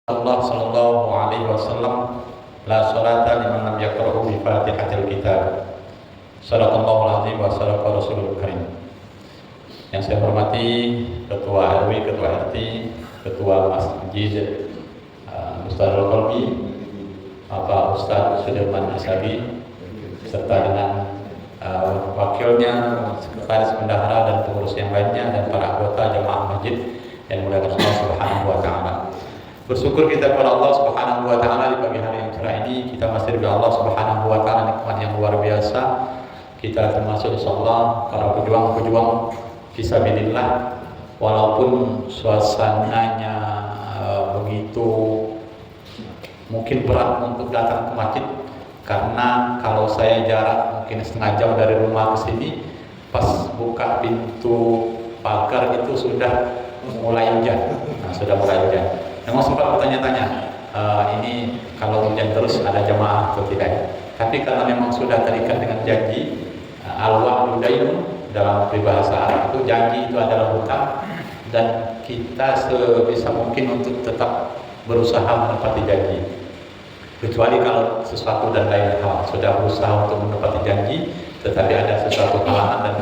Allah sallallahu alaihi wasallam, la salata liman lam yaqra'u bi Fatihatil Kitab. Shadaqallahul azim wa sadaqa rasulul karim. Yang saya hormati Ketua RW, Ketua RT, Ketua Masjid Ustaz Al-Qalbi, Bapak Ustaz Sudirman Asabi, serta dengan wakilnya, sekretaris bendahara dan pengurus yang lainnya, dan para anggota jamaah masjid yang dimuliakan Allah Subhanahu wa taala. Bersyukur kita kepada Allah Subhanahu wa taala di pagi hari yang cerah ini. Kita masih diberi Allah Subhanahu wa taala nikmat yang luar biasa. Kita termasuk insyaallah para pejuang-pejuang fisabilillah, walaupun suasananya begitu mungkin berat untuk datang ke masjid, karena kalau saya jarak mungkin setengah jam dari rumah ke sini, pas buka pintu pagar itu sudah mulai hujan. Sudah mulai hujan. Memang sempat bertanya-tanya, ini kalau hujan terus ada jamaah atau tidak. Tapi karena memang sudah terikat dengan janji, al-wa'du dainun dalam peribahasa Arab, itu janji itu adalah hutang, dan kita sebisa mungkin untuk tetap berusaha menepati janji. Kecuali kalau sesuatu dan lain hal sudah berusaha untuk menepati janji, tetapi ada sesuatu halangan dan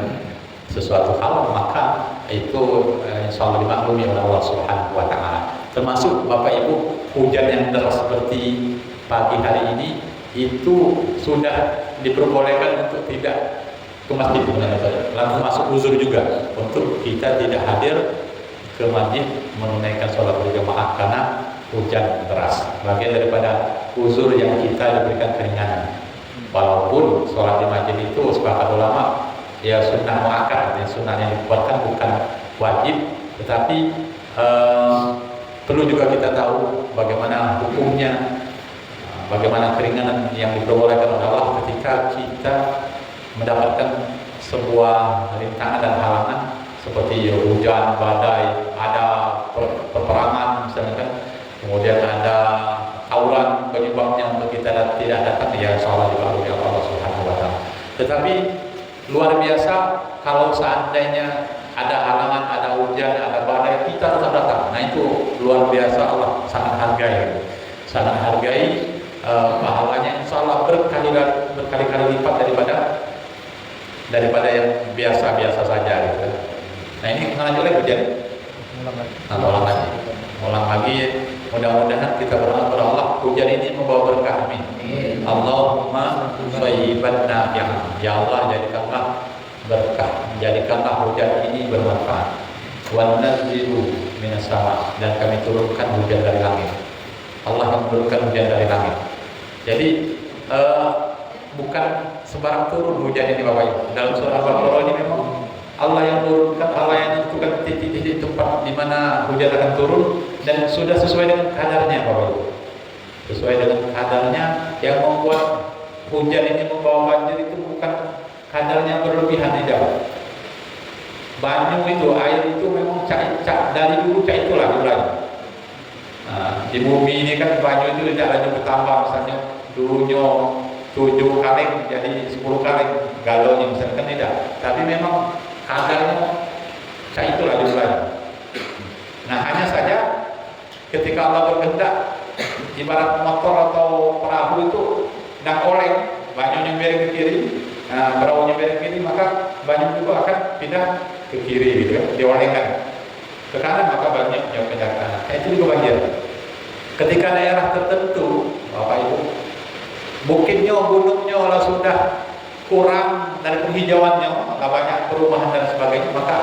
sesuatu hal, maka itu insya Allah dimaklumi oleh Allah Subhanahu wa taala. Termasuk Bapak Ibu, hujan yang deras seperti pagi hari ini itu sudah diperbolehkan untuk tidak ke masjid, langsung masuk uzur juga untuk kita tidak hadir ke masjid menunaikan sholat berjamaah karena hujan deras. Bagian daripada uzur yang kita diberikan keringanan. Walaupun sholat di masjid itu sepakat ulama ya sunnah muakkad, sunnah yang dikuatkan bukan wajib, tetapi perlu juga kita tahu bagaimana hukumnya, bagaimana keringanan yang diperbolehkan oleh Allah ketika kita mendapatkan sebuah rintangan dan halangan seperti hujan, badai, ada peperangan misalnya, kemudian ada tawuran penyebabnya untuk kita tidak datang, ya insyaallah dimaklumi oleh Allah Subhanahu wa taala. Tetapi luar biasa kalau seandainya ada halangan, ada hujan, ada badai, kita tetap datang. Nah itu luar biasa, Allah sangat hargai, pahalanya insyaallah berkali-kali lipat daripada yang biasa-biasa saja gitu. Nah ini mengaji lagi hujan, ulang lagi. Mudah-mudahan kita berdoa kepada Allah, hujan ini membawa berkah, amin. Allahumma shayyiban nafi'an. Ya Allah, jadikanlah berkah, jadikanlah hujan ini bermanfaat. Wa nazzilu minas sama, dan kami turunkan hujan dari langit. Allah yang menurunkan hujan dari langit. Jadi bukan sembarang turun hujan ini Bapak Ibu. Dalam surah Al-Baqarah ini memang Allah yang turunkan, Allah yang menentukan titik-titik tempat di mana hujan akan turun, dan sudah sesuai dengan kadarnya Bapak Ibu. Sesuai dengan kadarnya, yang membuat hujan ini membawa banjir itu bukan kadarnya berlebihan, tidak. Banyu itu, air itu memang cak dari dulu cak itulah jumlahnya. Di bumi ini kan banyu itu tidak lagi bertambah, misalnya dulunya 7 kaleng jadi 10 kaleng galonnya misalkan, tidak. Tapi memang kadarnya cak itulah jumlahnya. Nah hanya saja ketika Allah berkehendak, ibarat motor atau perahu itu dan oleng, banyunya miring ke kiri, perahunya miring ke kiri, maka banyu juga akan pindah ke kiri gitu kan, diolengkan ke kanan, maka banyak yang pindah ke kanan. Itu juga banjir. Ketika daerah tertentu Bapak Ibu, bukitnya, gunungnya kalau sudah kurang dari penghijauannya, nggak banyak perumahan dan sebagainya, maka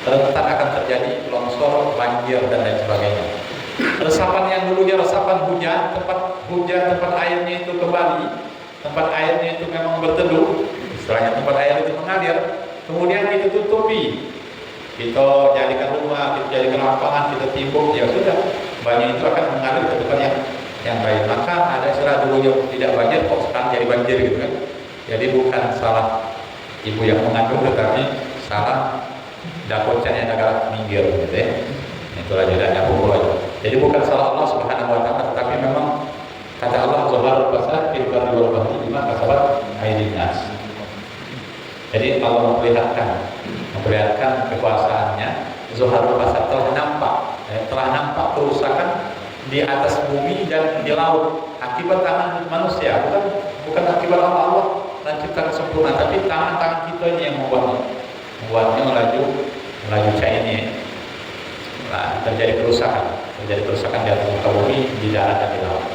rentan akan terjadi longsor, banjir dan lain sebagainya. Resapan yang dulunya resapan hujan, tempat airnya itu kembali, tempat airnya itu memang berteduh, istilahnya tempat air itu mengalir, kemudian kita tutupi, kita jadikan rumah, kita jadikan lapangan, kita timbun, ya sudah, banjir itu akan mengalir ke tempat yang lain. Maka ada istilah dulunya tidak banjir, kok sekarang jadi banjir gitu kan. Jadi bukan salah ibu yang mengandung, tetapi salah dakocan yang agak minggir gitu ya. Itulah jadinya pokoknya. Jadi bukan salah Allah Subhanahu wa taala, tetapi memang kata Allah Subhanahu wa taala fil barri wal bahri bima kasabat aydin nas. Jadi Allah memperlihatkan kekuasaannya. Zuharul Basar telah nampak kerusakan di atas bumi dan di laut akibat tangan manusia, bukan akibat Allah dan cipta sempurna, tapi tangan kita ini yang membuatnya melaju ini. Nah, terjadi kerusakan di atas muka bumi, di darat dan di laut.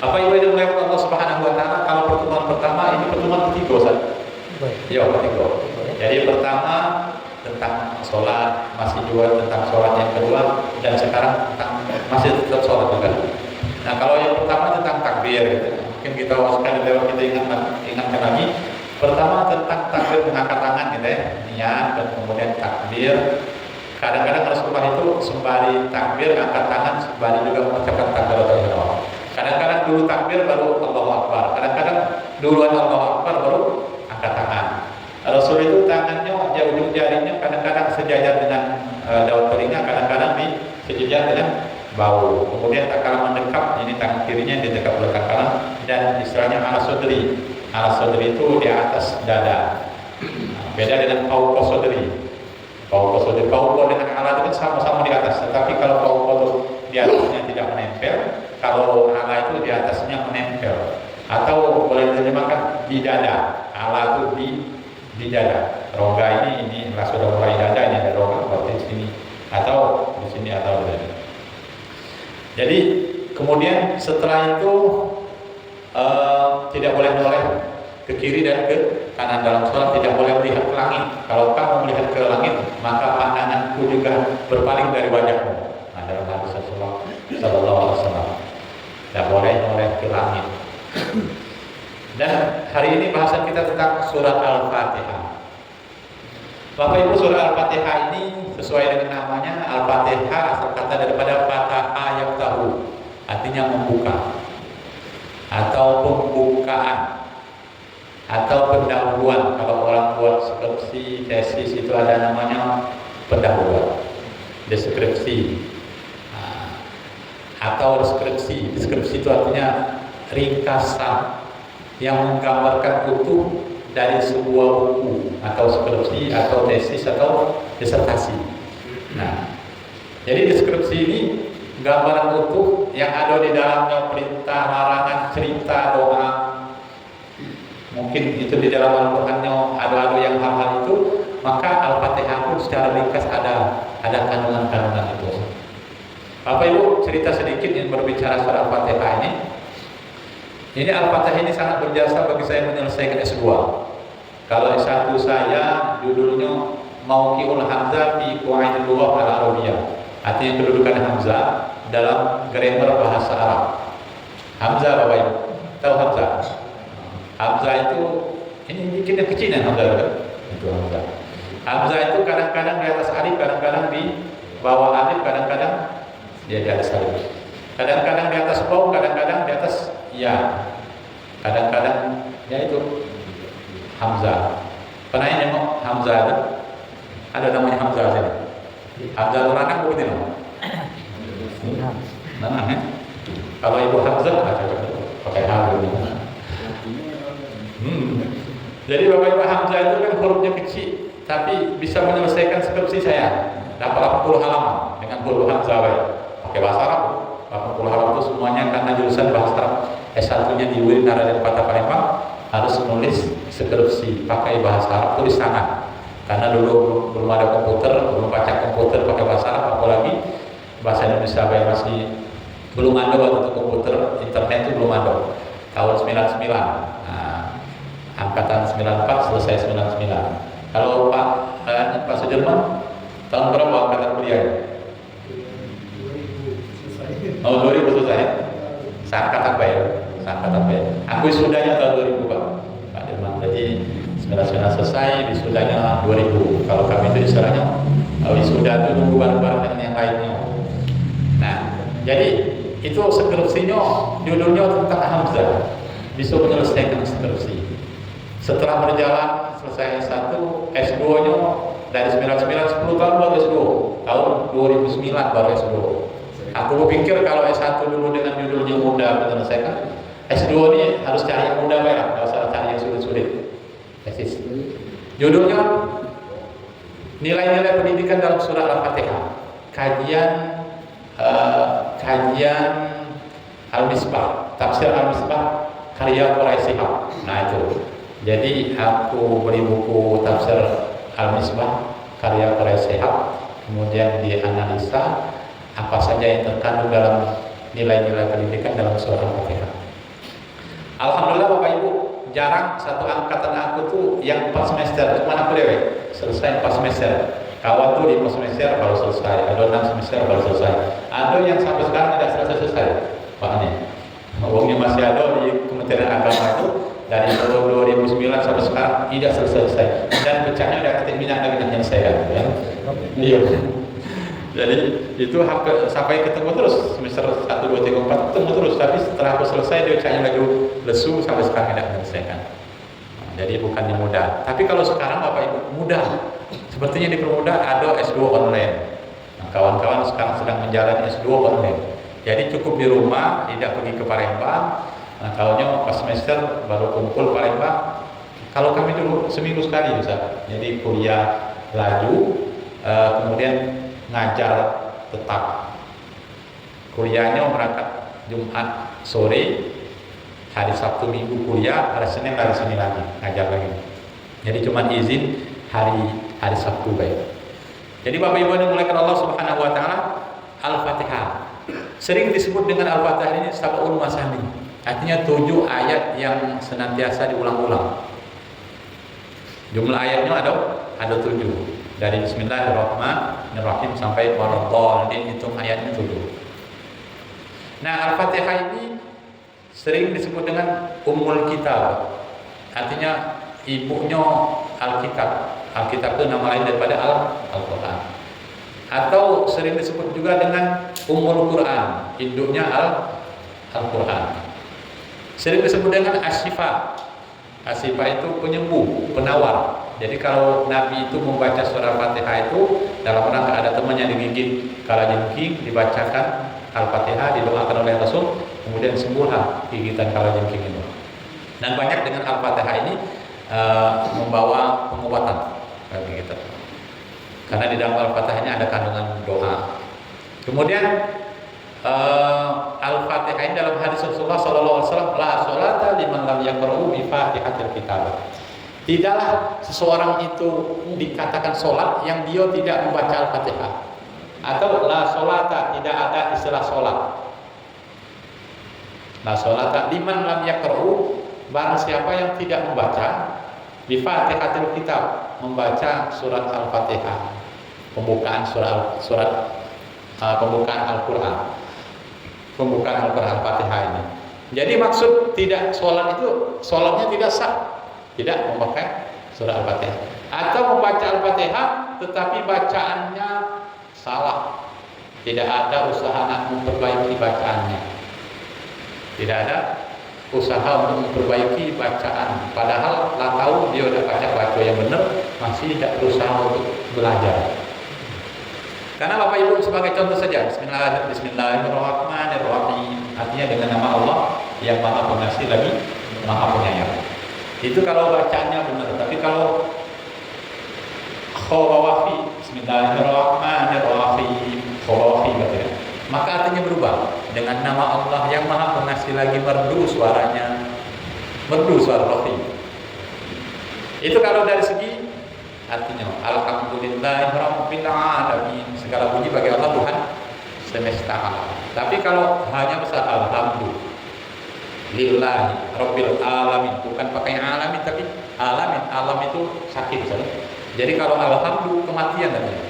Apa yang dilakukan Allah Subhanahu wa taala? Kalau pertemuan pertama, ini pertemuan ketiga, Ustaz. Ya, ketiga. Jadi pertama tentang sholat, masih juga tentang sholat yang kedua, dan sekarang masih tetap sholat juga. Nah, kalau yang pertama tentang takbir, gitu. Mungkin kita sekali lewat kita ingatkan lagi. Pertama tentang takbir mengangkat tangan, gitu ya, niat dan kemudian takbir. Kadang-kadang Rasulullah itu sembari takbir angkat tangan, sembari juga mengucapkan takbiratul ihram. Kadang-kadang dulu takbir baru Allahu Akbar. Kadang-kadang duluan Allahu Akbar baru angkat tangan. Rasul itu tangannya, ujung jarinya kadang-kadang sejajar dengan daun telinga, kadang-kadang sejajar dengan bahu. Kemudian tak kalah mendekat, ini tangan kirinya di dekat belakang kanan, dan istilahnya ala sodri. Ala sodri itu di atas dada. Beda dengan fauqa sodri. Fauqa dengan ala itu kan sama-sama di atas. Tetapi kalau fauqa itu di atasnya tidak menempel, kalau ala itu di atasnya menempel. Atau boleh diterjemahkan di dada. Ala itu di dada. Rongga ini sudah mulai dada, ini ada rongga berarti di sini atau di sini atau di dada. Jadi kemudian setelah itu tidak boleh menoleh ke kiri dan ke kanan dalam sholat, tidak boleh melihat ke langit. Kalau kamu melihat ke langit, maka pandanganku juga berpaling dari wajahmu. Nah, dalam hadis Rasulullah Sallallahu Alaihi Wasallam, tidak boleh menoleh ke langit. Dan hari ini bahasan kita tentang surat Al-Fatihah. Bapak Ibu, surah Al-Fatihah ini sesuai dengan namanya, Al-Fatihah asal kata daripada fataha yaftahu, artinya membuka atau pembukaan atau pendahuluan. Kalau orang buat skripsi, tesis itu ada namanya pendahuluan, deskripsi atau deskripsi. Deskripsi itu artinya ringkasan yang menggambarkan utuh dari sebuah buku atau skripsi atau tesis atau disertasi. Nah, jadi deskripsi ini gambaran utuh yang ada di dalamnya perintah, larangan, cerita, doa. Mungkin itu di dalam Al-Qur'annya ada yang hal-hal itu, maka Al-Fatihah pun secara ringkas ada kandungan-kandungan itu. Bapak Ibu, cerita sedikit yang berbicara soal Al-Fatihah ini. Ini Al-Fatihah ini sangat berjasa bagi saya menyelesaikan S2. Kalau S1 saya judulnya Mauqi'ul Hamzah fi Qawaidil Lughah Al-Arabiyyah. Artinya kedudukan Hamzah dalam grammar bahasa Arab. Hamzah Bapak Ibu, tahu Hamzah? Hamzah itu ini bikinnya kecilan Hamzah kan? Itu Hamzah. Hamzah itu kadang-kadang di atas alif, kadang-kadang di bawah alif, kadang-kadang dia di atas alif. Kadang-kadang di atas waw, kadang-kadang di atas ya. Kadang-kadang ya itu Hamzah. Pernah ini nengok Hamzah ada? Ada namanya Hamzah sini. Hamzah Turanang begitu no? Nah, kalau ibu Hamzah nggak cocok pakai hal ini. Jadi Bapak Ibu, Hamzah itu kan hurufnya kecil, tapi bisa menyelesaikan skripsi saya. Dapat 80 halaman dengan huruf Hamzah pakai bahasa Arab. 80 halaman itu semuanya karena jurusan bahasa Arab. S1-nya di UIN Naraden Kota Palembang harus menulis skripsi pakai bahasa Arab, tulis tangan. Karena dulu belum ada komputer, belum baca komputer pakai bahasa Arab, apalagi bahasa Indonesia masih belum ada waktu itu komputer, internet itu belum ada. Tahun 99. Nah, angkatan 94 selesai 99. Kalau Pak Sudirman tahun berapa angkatan kuliah? Oh, 2000 selesai. Seangkatan apa ya? Seangkatan apa ya? Aku wisudanya tahun 2000 Pak Dirman. Jadi 99 selesai, wisudanya 2000. Kalau kami itu istilahnya wisuda itu nunggu bareng-bareng dengan yang lainnya. Nah, jadi itu skripsinya judulnya tentang Hamzah. Bisa menyelesaikan skripsi. Setelah berjalan selesai S1, S2-nya dari 99 10 tahun baru S2. Tahun 2009 baru S2. Aku berpikir kalau S1 dulu dengan judulnya mudah menyelesaikan, S2 ini harus cari yang mudah ya, nggak usah cari yang sulit-sulit. Tesis. Judulnya Nilai-nilai pendidikan dalam surah Al-Fatihah. Kajian kajian Al-Misbah, tafsir Al-Misbah karya Quraisihab. Nah itu. Jadi aku beli buku tafsir Al-Misbah karya Quraisihab, kemudian dianalisa apa saja yang terkandung dalam nilai-nilai pendidikan dalam surah Al-Fatihah. Alhamdulillah Bapak Ibu, jarang satu angkatan aku tuh yang 4 semester, cuma aku dewe selesai 4 semester. Kawan tuh 5 semester baru selesai, ada 6 semester baru selesai, ada yang sampai sekarang tidak selesai. Pak ini, uangnya masih ada di Kementerian Agama itu dari tahun 2009 sampai sekarang tidak selesai, dan pecahnya udah ketik minyak lagi dan menyelesaikan. Ya. Iya. Jadi itu sampai ketemu terus semester 1, 2, 3, 4 ketemu terus, tapi setelah aku selesai dia pecahnya lagi lesu sampai sekarang tidak menyelesaikan. Jadi bukannya mudah, tapi kalau sekarang Bapak Ibu mudah. Sepertinya dipermudah, ada S2 online. Nah, kawan-kawan sekarang sedang menjalani S2 online. Jadi cukup di rumah, tidak pergi ke Palembang. Nah, tahunya pas semester baru kumpul Palembang. Kalau kami dulu seminggu sekali bisa. Jadi kuliah laju, kemudian ngajar tetap. Kuliahnya berangkat Jumat sore, hari Sabtu Minggu kuliah, hari Senin lagi ngajar lagi. Jadi cuma izin hari Sabtu baik. Jadi Bapak Ibu yang dimuliakan Allah Subhanahu wa taala, Al-Fatihah sering disebut dengan Al-Fatihah ini sab'ul masani. Artinya 7 ayat yang senantiasa diulang-ulang. Jumlah ayatnya ada 7. Dari Bismillahirrahmanirrahim sampai Waladhdallin, hitung ayatnya 7. Nah, Al-Fatihah ini sering disebut dengan Ummul Kitab. Artinya ibunya Alkitab. Alkitab itu nama lain daripada Al-Quran. Atau sering disebut juga dengan Ummul Quran, induknya Al-Quran. Sering disebut dengan Asyifa. Asyifa itu penyembuh, penawar. Jadi kalau Nabi itu membaca surah Fatihah itu dalam rangka ada temannya digigit kalajengking, dibacakan Al-Fatihah, didoakan oleh Rasul, kemudian sembuhlah gigitan kalajengking itu. Dan banyak dengan Al-Fatihah ini membawa pengobatan bagi kita. Karena di dalam Al-Fatihahnya ada kandungan doa. Kemudian Al-Fatihah ini dalam hadis Rasulullah sallallahu alaihi wasallam, la sholata liman lam yaqra'u bi Fatihatil Kitab. Tidaklah seseorang itu dikatakan sholat yang dia tidak membaca Al-Fatihah. Atau la sholata, tidak ada istilah sholat. La sholata liman lam yaqra'u, barang siapa yang tidak membaca bi Fatihatil Kitab, membaca surat Al-Fatihah, pembukaan pembukaan Al-Quran, pembukaan Al-Quran Al-Fatihah ini. Jadi maksud tidak sholat itu, sholatnya tidak sah, tidak memakai surah Al-Fatihah, atau membaca Al-Fatihah tetapi bacaannya salah, tidak ada usaha nak memperbaiki bacaannya, tidak ada usaha untuk memperbaiki bacaan, padahal lah tahu dia udah baca yang benar, masih tidak berusaha untuk belajar. Karena Bapak Ibu sebagai contoh saja, Bismillahirrahmanirrahim, artinya dengan nama Allah yang Maha Pengasih lagi Maha Penyayang. Itu kalau bacanya benar, tapi kalau khawafi, Bismillahirrahmanirrahim, khawafi katanya, maka artinya berubah dengan nama Allah yang Maha Pengasih lagi, merdu suaranya, merdu suara rahim. Itu kalau dari segi artinya alhamdulillahirabbil alamin, segala puji bagi Allah Tuhan semesta alam. Tapi kalau hanya besar alhamdulillahi rabbil alamin, bukan pakai alamin tapi alamin, alam itu sakit saja. Jadi kalau alhamdulillah kematian namanya.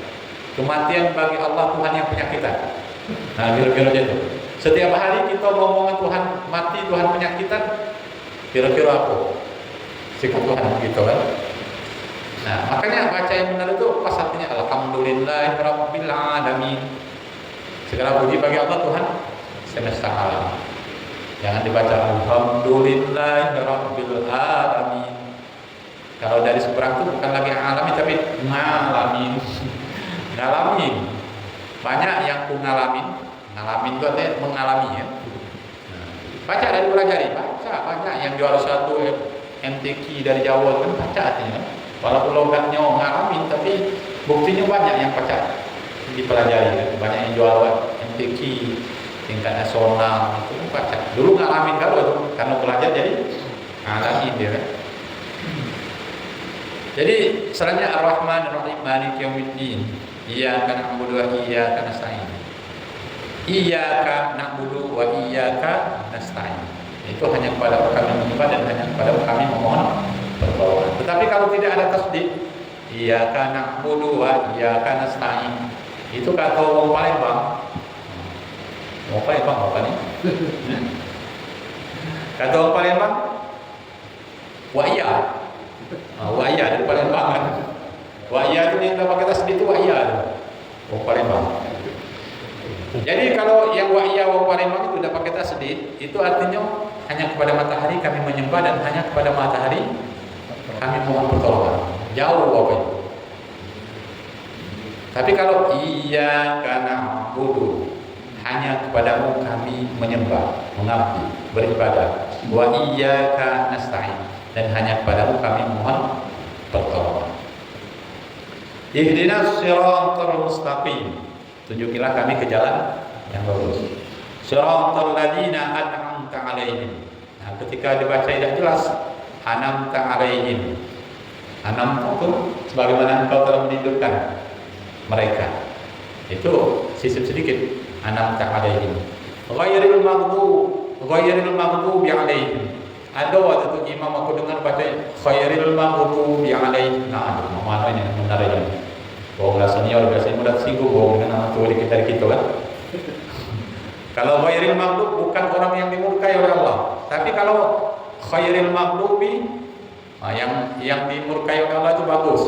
Kematian bagi Allah Tuhan yang penyakitan. Nah, kira-kira itu. Setiap hari kita ngomong Tuhan mati, Tuhan penyakitan, kira-kira apa sikap Tuhan gitu kan? Nah, makanya baca yang benar itu pas artinya alhamdulillahirabbil alamin. Segala puji bagi Allah Tuhan semesta alam. Jangan dibaca alhamdulillahirabbil alamin. Kalau dari seberang itu bukan lagi alamin tapi ngalamin. Ngalamin. Banyak yang ngalamin. Ngalamin itu artinya mengalami ya. Baca dari pelajari, baca banyak yang jual satu MTQ dari Jawa kan baca artinya. Walaupun logatnya ngalamin, tapi buktinya banyak yang baca dipelajari. Banyak yang jual MTQ tingkat nasional itu baca. Dulu ngalamin kalau itu karena belajar jadi ngalamin dia kan. Jadi selanjutnya Ar-Rahman Ar-Rahim Maliki Yaumiddin. Iyyaka na'budu wa iyyaka nasta'in. Iyyaka na'budu wa iyyaka nasta'in. Itu hanya kepada kami menyembah dan hanya kepada kami memohon pertolongan. Tetapi kalau tidak ada tasdid, iyyaka na'budu wa iyyaka nasta'in. Itu kata orang Palembang. Orang Palembang apa nih? Kata orang Palembang, wa iya. Wa iya dari Palembang kan. Wa iya itu yang dapat kita sedih itu wa iya. Orang Palembang. Jadi kalau yang wa iya wa Palembang itu dapat kita sedih, itu artinya hanya kepada matahari kami menyembah dan hanya kepada matahari kami mohon pertolongan. Jauh apa itu. Tapi kalau iyyaka na'budu, hanya kepadamu kami menyembah, mengabdi, beribadah. Wa iyyaka nasta'in, dan hanya kepadamu kami mohon pertolongan. Ihdinas siratal mustaqim, tunjukilah kami ke jalan yang lurus. Siratal ladzina an'amta 'alaihim. Nah, ketika dibaca tidak jelas, an'amta 'alaihim. An'am itu sebagaimana engkau telah menidurkan mereka. Itu sisip sedikit. An'amta 'alaihim. Ghairil maghdubi 'alaihim. Ada waktu itu imam aku dengar baca khairil maghdubi 'alaihim. Nah, mana ini benarnya? Bohong lah senior biasanya mudah singgung bohong dengan nama tua kita kan. Kalau khairil maghdub bukan orang yang dimurkai oleh Allah. Tapi kalau khairil maghdubi, yang dimurkai oleh Allah itu bagus.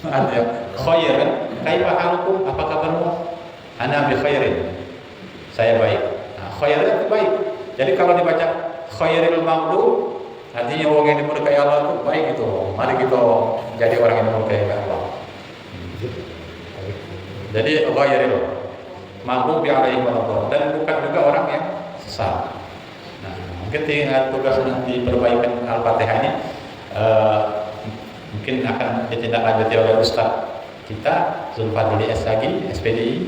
Ada khair kan? Kaifa halukum? Apa kabarmu? Ana bi khairin. Saya baik. Nah, khair itu baik. Jadi kalau dibaca khairil maghdub, artinya orang yang dimurkai Allah itu baik itu. Mari kita jadi orang yang dimurkai oleh Allah. Jadi ghairil maghdubi 'alaihim waladdallin, dan bukan juga orang yang sesat. Nah, mungkin tinggal tugas nanti perbaikan Al-Fatihah ini mungkin akan ditindaklanjuti oleh Ustaz kita Zulfadli SAG SPDI,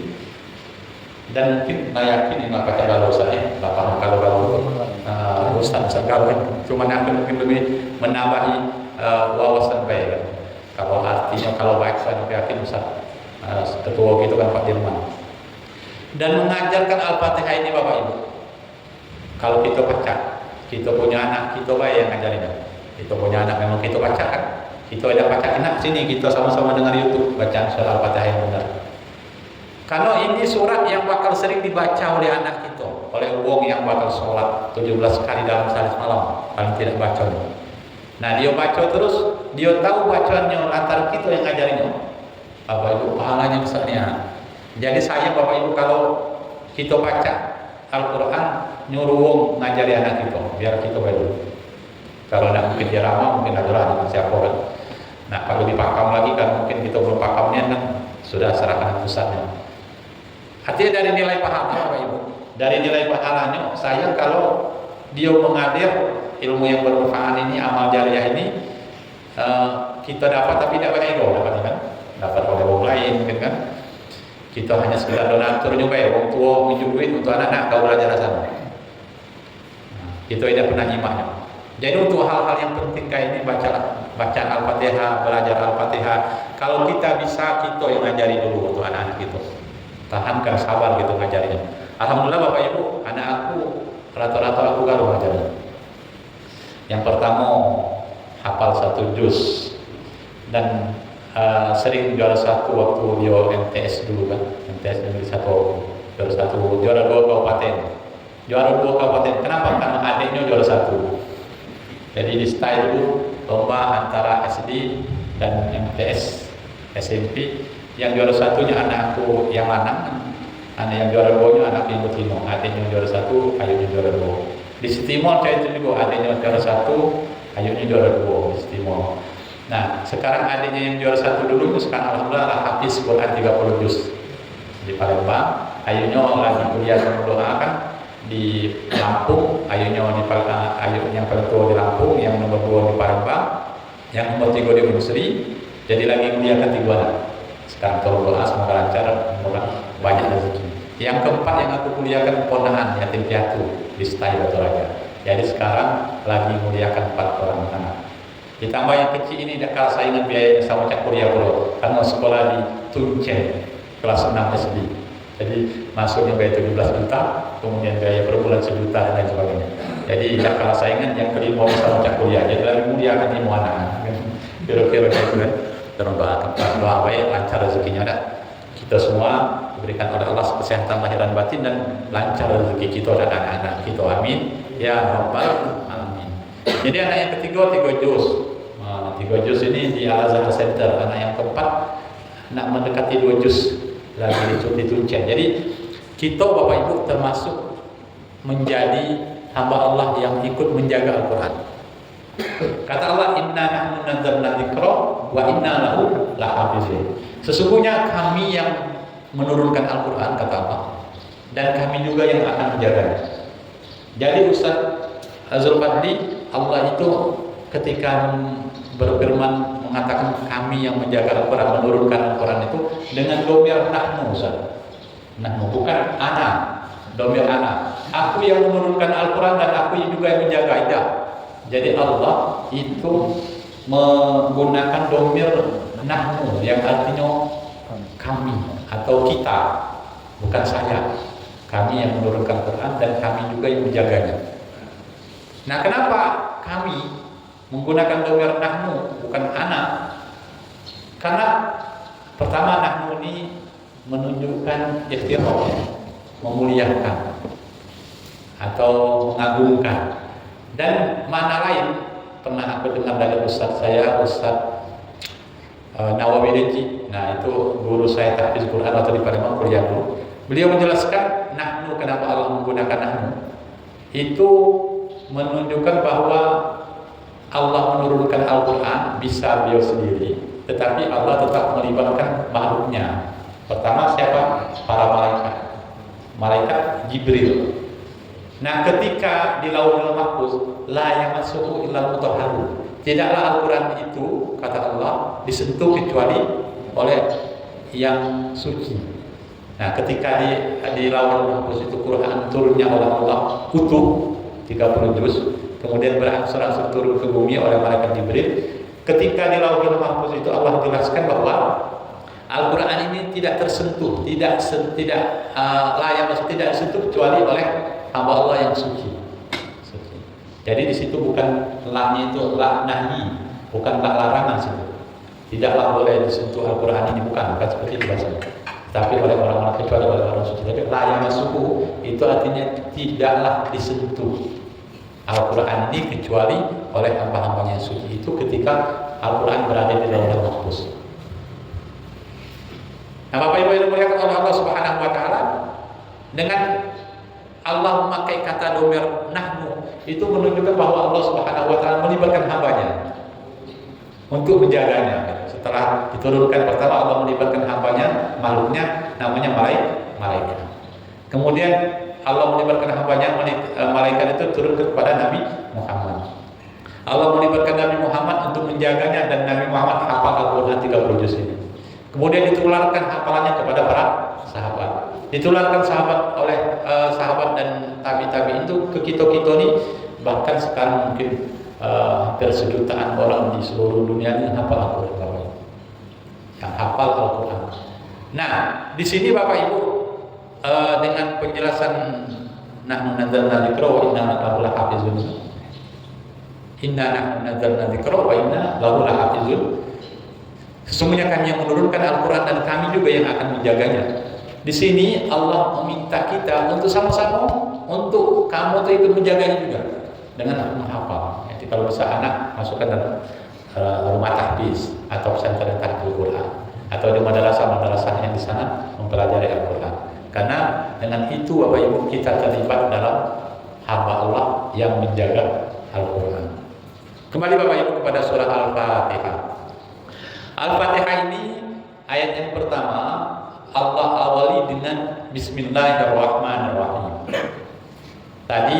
dan mungkin yakin ini Al-Fatihah kalau saya Bapak kalau Ustaz kalau cuma akan mungkin lebih menambahi wawasan baik. Kalau artinya kalau baik saya yakin Ustaz ketua gitu kan Pak Dirman, dan mengajarkan Al-Fatihah ini Bapak Ibu. Kalau kita baca, kita punya anak, kita baik yang ngajarinnya. Kita punya anak memang kita baca kan. Kita ada baca enak sini, kita sama-sama dengar YouTube bacaan surah Al-Fatihah yang benar. Kalau ini surat yang bakal sering dibaca oleh anak kita, oleh wong yang bakal sholat 17 kali dalam sehari malam, paling tidak baca. Nah, dia baca terus, dia tahu bacaannya lantaran kita yang ngajarinnya. Bapak Ibu pahalanya besarnya. Jadi saya Bapak Ibu kalau kita baca Al-Quran nyuruh wong ngajari anak kita biar kita baik. Kalau nak mungkin dia ramah mungkin adalah dengan siapa kan. Nah kalau dipakam lagi kan mungkin kita belum pakamnya kan sudah serahkan pusatnya. Artinya dari nilai pahala Bapak Ibu, dari nilai pahalanya saya kalau dia mengalir ilmu yang bermanfaat ini, amal jariah ini kita dapat tapi tidak banyak ego dapat kan. Dapat oleh orang lain mungkin kan. Kita hanya sekedar donatur juga ya, orang tua minjem duit untuk anak-anak kau belajar sana. Kita tidak pernah nyimaknya. Jadi untuk hal-hal yang penting kayak ini bacaan Al-Fatihah, belajar Al-Fatihah. Kalau kita bisa, kita yang ngajari dulu untuk anak-anak kita. Tahankan sabar gitu ngajarinya. Alhamdulillah Bapak Ibu, anak aku rata-rata aku kalau ngajarnya. Yang pertama hafal 1 juz dan sering juara 1 waktu dia MTS dulu kan, MTS negeri 1 juara 1, juara 2 kabupaten, juara 2 kabupaten. Kenapa? Karena adiknya juara 1. Jadi di style dulu lomba antara SD dan MTS SMP. Yang juara 1-nya anakku yang lanang, anak yang juara 2-nya anak yang betina. Adiknya juara 1, ayunya juara 2. Di Timor itu juga adiknya juara 1, ayunya juara 2 di Timor. Nah, sekarang adiknya yang juara 1 dulu itu sekarang alhamdulillah habis Quran 30 juz di Palembang. Ayunya lagi kuliah sama doakan di Lampung. Ayunya yang paling tua di Lampung, yang nomor 2 di Palembang, yang nomor 3 di Gunung Jadi lagi kuliah ketiga. Sekarang tolong doa semoga lancar, semoga banyak rezeki. Yang keempat yang aku kuliahkan ponakan yatim piatu di Setai Batu Raja. Jadi sekarang lagi muliakan 4 orang anak. Ditambah yang kecil ini dah kalah saingan biayanya sama cak kuliah bro, karena sekolah di Tuncen kelas 6 SD. Jadi masuknya biaya 17 juta, kemudian biaya per bulan 1 juta dan lain sebagainya. Jadi dah kalah saingan yang kelima sama cak kuliah. Jadi lagi muliakan ini anak. Kira-kira gitu kan. Doa baik lancar rezekinya dah. Kita semua diberikan oleh Allah kesehatan lahir dan batin dan lancar rezeki kita dan anak-anak kita. Amin ya rabbal alamin. Jadi anak yang ketiga 3 juz. 3 juz ini di Al-Azhar Center. Anak yang keempat nak mendekati 2 juz lagi di Tuncen. Jadi kita Bapak Ibu termasuk menjadi hamba Allah yang ikut menjaga Al-Quran. Kata Allah, inna nahnu nazzalna dzikra wa inna lahu lahafizun. Sesungguhnya kami yang menurunkan Al-Quran, kata Allah, dan kami juga yang akan menjaganya. Jadi Ustaz Zulfadli, Allah itu ketika berfirman mengatakan kami yang menjaga Al-Quran, menurunkan Al-Quran itu dengan domir nahnu, Ustaz. Nahnu bukan ana, domir ana. Aku yang menurunkan Al-Quran dan aku juga yang menjaga. Tidak. Jadi Allah itu menggunakan domir nahnu yang artinya kami atau kita, bukan saya. Kami yang menurunkan Quran dan kami juga yang menjaganya. Nah, kenapa kami menggunakan domir nahnu bukan ana? Karena pertama nahnu ini menunjukkan ikhtiar, memuliakan atau mengagungkan. Dan mana lain pernah aku dengar dari Ustaz saya, Ustaz Nawawi Deji. Nah, itu guru saya tahfiz Quran waktu di Palembang kuliah dulu. Beliau menjelaskan nahnu, kenapa Allah menggunakan nahnu. Itu menunjukkan bahwa Allah menurunkan Al-Quran bisa beliau sendiri, tetapi Allah tetap melibatkan makhluknya. Pertama siapa? Para malaikat. Malaikat Jibril. Nah, ketika di Lauhul Mahfuz, la yamassuhu illa mutahharun. Tidaklah Al-Quran itu, kata Allah, disentuh kecuali oleh yang suci. Nah, ketika di Lauhul Mahfuz itu Quran turunnya oleh Allah utuh 30 juz, kemudian berangsur-angsur turun ke bumi oleh malaikat Jibril. Ketika di Lauhul Mahfuz itu Allah jelaskan bahwa Al-Quran ini tidak tersentuh, tidak disentuh kecuali oleh hamba Allah yang suci. Jadi di situ bukan la-nya itu la nahi, bukan la larangan situ. Tidaklah boleh disentuh Al-Quran ini, bukan seperti itu bahasanya. Tapi oleh orang-orang, kecuali oleh orang suci. Tapi la yamassuhu itu artinya tidaklah disentuh Al-Quran ini kecuali oleh hamba-hambanya yang suci. Itu ketika Al-Quran berada di Lauhul Mahfuz. Nah, Bapak Ibu yang dimuliakan oleh Allah Subhanahu wa taala, dengan Allah memakai kata domir nahnu itu menunjukkan bahwa Allah Subhanahu wa taala melibatkan hambanya untuk menjaganya. Setelah diturunkan pertama Allah melibatkan hambanya, makhluknya namanya malaikat. Kemudian Allah melibatkan hambanya, malaikat itu turun kepada Nabi Muhammad. Allah melibatkan Nabi Muhammad untuk menjaganya, dan Nabi Muhammad hafal Al-Quran 30 juz ini. Kemudian ditularkan hafalannya kepada para sahabat. Ditularkan oleh sahabat dan tabi-tabi itu ke kita-kita ini, bahkan sekarang mungkin hampir sejutaan orang di seluruh dunia ini hafal Al-Quran. Yang hafal Al-Quran. Nah, di sini Bapak Ibu dengan penjelasan nahnu nazzalna dzikra wa inna lahu lahafizun. Inna nahnu nazzalna dzikra wa inna lahu lahafizun. Sesungguhnya kami yang menurunkan Al-Quran dan kami juga yang akan menjaganya. Di sini Allah meminta kita untuk sama-sama, untuk kamu tuh ikut menjaganya juga dengan menghafal. Jadi kalau bisa anak masukkan dalam rumah tahfiz atau pesantren tahfiz Quran, atau di madrasah yang di sana mempelajari Al-Quran. Karena dengan itu Bapak Ibu kita terlibat dalam hamba Allah yang menjaga Al-Quran. Kembali Bapak Ibu kepada surah Al-Fatihah. Al-Fatihah ini ayat yang pertama Allah awali dengan Bismillahirrahmanirrahim. Tadi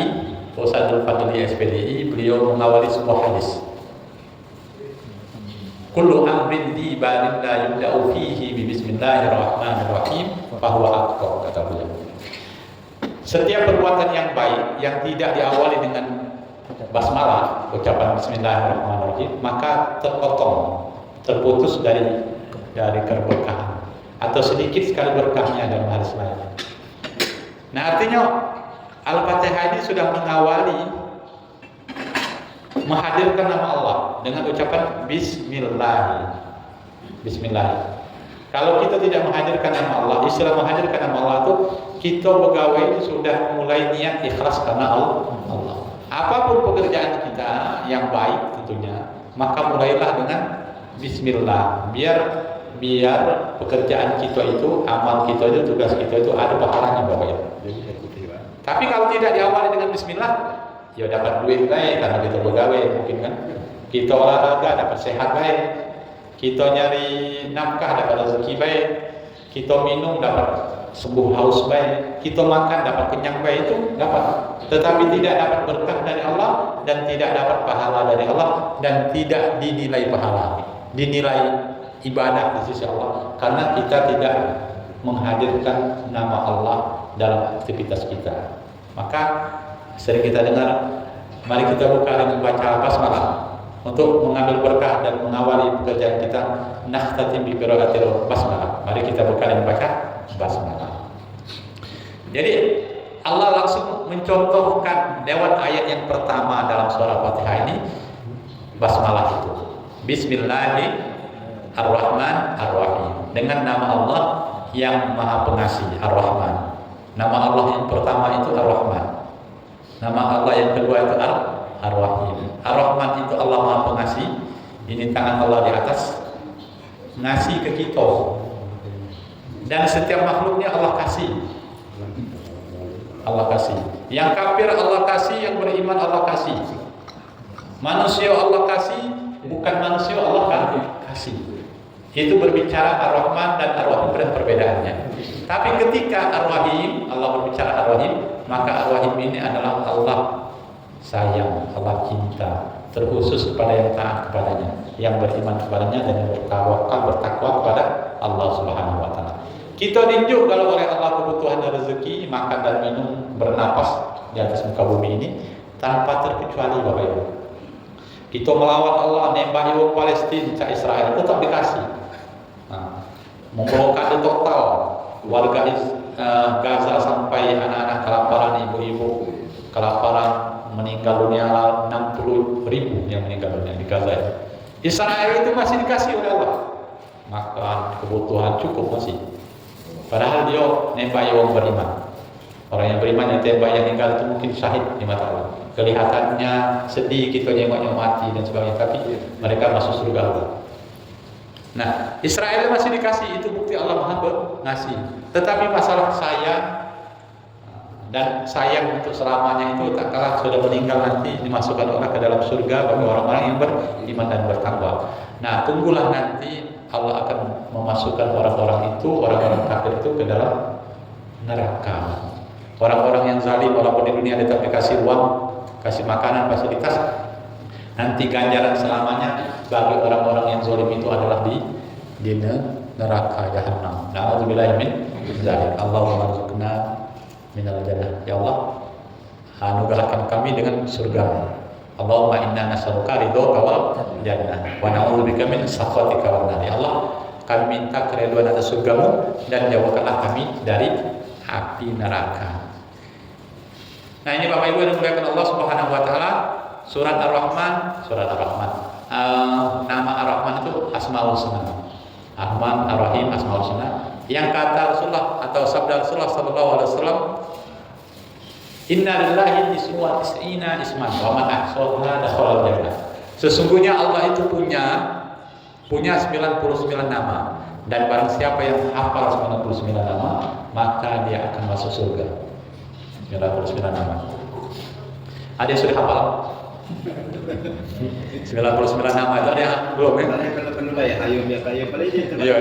Ustaz Zulfadli SPDI beliau mengawali sebuah hadis. Kullu amrin di balin la yubda'u fihi bi Bismillahirrahmanirrahim fahuwa aqwa, kata beliau. Setiap perbuatan yang baik yang tidak diawali dengan basmalah, ucapan bismillahirrahmanirrahim, maka terpotong, terputus dari keberkahan atau sedikit sekali berkahnya dalam hadis lain. Nah, artinya Al-Fatihah ini sudah mengawali menghadirkan nama Allah dengan ucapan bismillah. Bismillah. Kalau kita tidak menghadirkan nama Allah, istilah menghadirkan nama Allah itu kita pegawai itu sudah mulai niat ikhlas karena Allah. Apapun pekerjaan kita yang baik tentunya, maka mulailah dengan bismillah. Biar pekerjaan kita itu, amal kita itu, tugas kita itu ada pahalanya Bapak ya. Tapi kalau tidak diawali dengan bismillah, ya dapat duit baik karena kita pegawai mungkin kan. Kita olahraga dapat sehat baik. Kita nyari nafkah dapat rezeki baik, kita minum dapat sembuh haus baik, kita makan dapat kenyang baik, itu dapat. Tetapi tidak dapat berkah dari Allah dan tidak dapat pahala dari Allah dan tidak dinilai pahala, dinilai ibadah di sisi Allah karena kita tidak menghadirkan nama Allah dalam aktivitas kita. Maka sering kita dengar, mari kita buka dengan baca basmalah untuk mengambil berkah dan mengawali pekerjaan kita. Nakhtatim bi qiraatil basmalah. Mari kita buka dan baca basmalah. Jadi Allah langsung mencontohkan lewat ayat yang pertama dalam surah Fatihah ini basmalah itu. Bismillahirrahmanirrahim. Dengan nama Allah yang Maha Pengasih, Ar-Rahman. Nama Allah yang pertama itu Ar-Rahman. Nama Allah yang kedua itu Ar-Rahim. Ar-Rahman itu Allah Maha Pengasih. Ini tangan Allah di atas ngasih ke kita. Dan setiap makhluknya Allah kasih. Allah kasih. Yang kafir Allah kasih, yang beriman Allah kasih. Manusia Allah kasih, bukan manusia Allah kasih. Itu berbicara Ar-Rahman dan Ar-Rahim dan perbedaannya. Tapi ketika Ar-Rahim, Allah berbicara Ar-Rahim, maka Ar-Rahim ini adalah Allah sayang, Allah cinta, terkhusus kepada yang taat kepadanya, yang beriman kepadanya dan yang bertakwa kepada Allah Subhanahu wa taala. Kita ninjuk kalau oleh Allah kebutuhan dan rezeki, makan dan minum, bernapas di atas muka bumi ini tanpa terkecuali Bapak Ibu. Kita melawan Allah, nembak orang Palestina, Israel tetap dikasih. Nah, memblokade total warga Gaza sampai anak-anak kelaparan, ibu-ibu kelaparan, meninggal dunia 60.000 yang meninggal dunia di Gaza. Israel itu masih dikasih oleh Allah, makan, kebutuhan cukup masih. Padahal dia nembak orang beriman. Orang yang beriman yang tembak yang tinggal itu mungkin syahid di mata Allah. Kelihatannya sedih, kita nengoknya mati dan sebagainya, tapi mereka masuk surga Allah. Nah, Israel masih dikasih, itu bukti Allah Maha ngasih. Tetapi masalah sayang dan sayang untuk selamanya itu tak kalah sudah meninggal nanti dimasukkan orang ke dalam surga bagi orang-orang yang beriman dan bertakwa. Nah, tunggulah nanti Allah akan memasukkan orang-orang kafir itu ke dalam neraka. Orang-orang yang zalim walaupun di dunia tetap dikasih uang, kasih makanan, fasilitas, nanti ganjaran selamanya bagi orang-orang yang zalim itu adalah di neraka Jahannam. Na'udzubillahi min dzalik. Allahumma rzuqna minal jannah. Ya Allah, anugerahkan kami dengan surga. Allahumma inna nas'aluka ridhoka wal jannah wa na'udzubika min sakhatika wan nar. Ya Allah, kami minta keridhaan atas surgamu dan jauhkanlah kami dari api neraka. Nah, ini Bapak Ibu yang dimuliakan Allah Subhanahu wa taala, surat Ar-Rahman. Nama Ar-Rahman itu Asmaul Husna. Ar-Rahman, Ar-Rahim, Asmaul Husna. Yang kata Rasulullah atau sabda Rasulullah sallallahu alaihi wasallam, Inna lillahi tis'wa tis'ina isman wa man ahsaha dakhala jannah. Sesungguhnya Allah itu punya 99 nama, dan barang siapa yang hafal 99 nama maka dia akan masuk surga. 99 nama. Ada yang sudah hafal? 99 nama itu ada yang belum ya? Iya.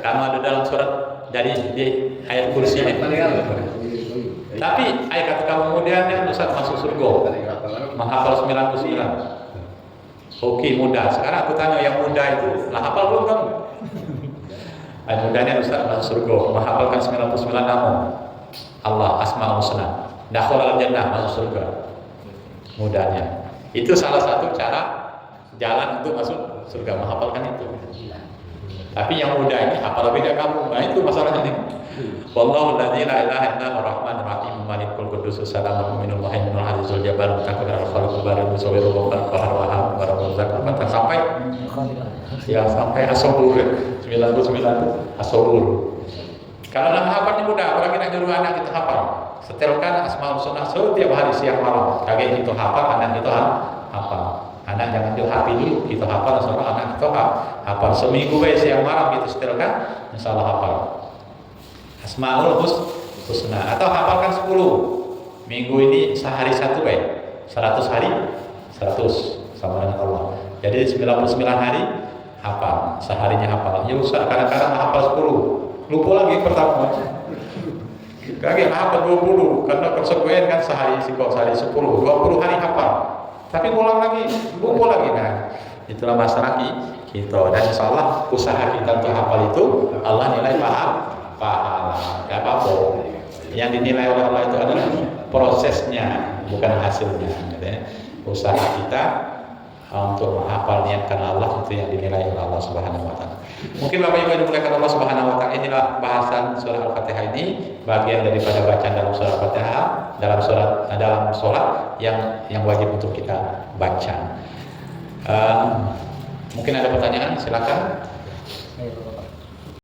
Karena ada dalam surat dari di ayat kursi ini. Tapi ayat kata kemudian yang Ustaz masuk surga menghafal 99. Oke, mudah. Sekarang aku tanya yang muda itu, lah hafal belum kamu? Ayat mudanya Ustaz masuk surga menghafalkan 99 nama. Allah, Asmaul Husna. Dakhalal jannah, masuk surga. Mudahnya. Itu salah satu cara jalan untuk masuk surga, menghafalkan itu. Tapi yang mudah ini hafal beda kamu. Nah itu masalahnya nih. Wallahu la ilaha illa huwar rahmanur rahim malikul qudus salamul mu'minul muhaiminul azizul jabbar mutakabbir al khaliqul barik musawwirul ghafar qahar wahhab barazzaq sampai sampai as-sabur 99 as-sabur. Kalau nak hafal ini mudah, apalagi nak nyuruh anak kita hafal. Setelkan Asmaul Husna setiap hari siang malam. Kagak itu hafal, anak itu hafal. Anak jangan dihapi dulu, kita hafal soalnya anak kita hafal seminggu siang malam itu setelkan, insyaallah hafal. Asmaul Husna atau hafalkan 10. Minggu ini sehari 1 baik. 100 hari 100 sama dengan Allah. Jadi 99 hari hafal, seharinya hafal. Ya usah kadang-kadang hafal 10. Lupa lagi pertama. Kagak hafal 20 karena konsekuensi kan sehari 10, 20 hari hafal. Tapi pulang lagi, lupa lagi. Nah, itulah masalah kita. Dan insyaallah usaha kita untuk hafal itu Allah nilai pahala. Gak apa-apa. Yang dinilai oleh Allah itu adalah prosesnya, bukan hasilnya. Usaha kita untuk menghafal niatkan Allah itu yang dinilai oleh Allah Subhanahu wa taala. Mungkin Bapak Ibu yang dimuliakan Allah Subhanahu wa taala, inilah bahasan surah Al-Fatihah ini, bagian daripada bacaan dalam surah Al-Fatihah, dalam sholat yang wajib untuk kita baca. Mungkin ada pertanyaan, silakan.